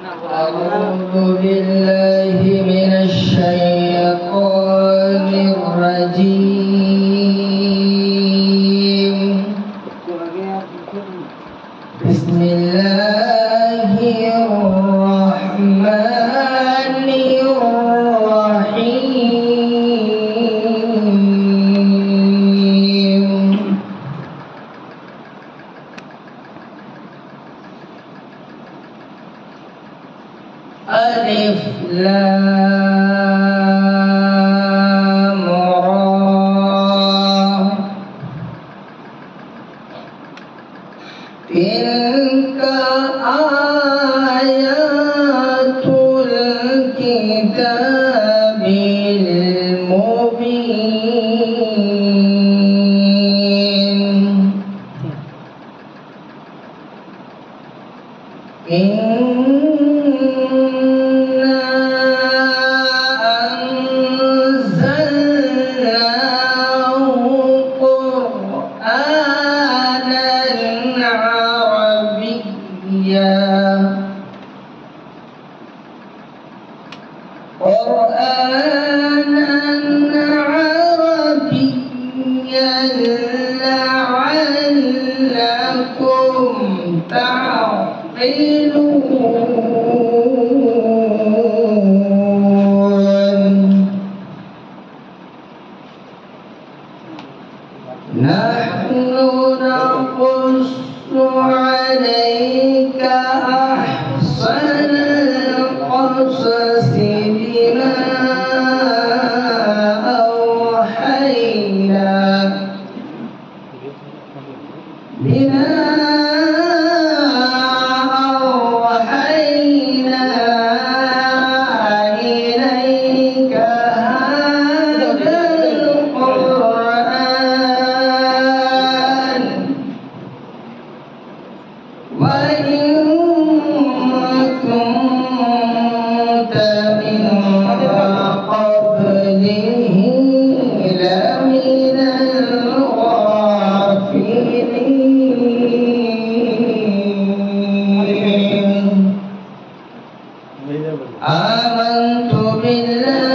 أعوذ بالله من الشيطان الرجيم. بسم الله الرحمن الرحيم. ألف لام را تلك آيات الكتاب المبين. قرآناً عربياً لعلكم تعقلون. نحن نقص عليك أحسن القصص بما أوحينا إليك هذا القرآن وإن كنت من قبله لمن الغافلين. آمنت بالله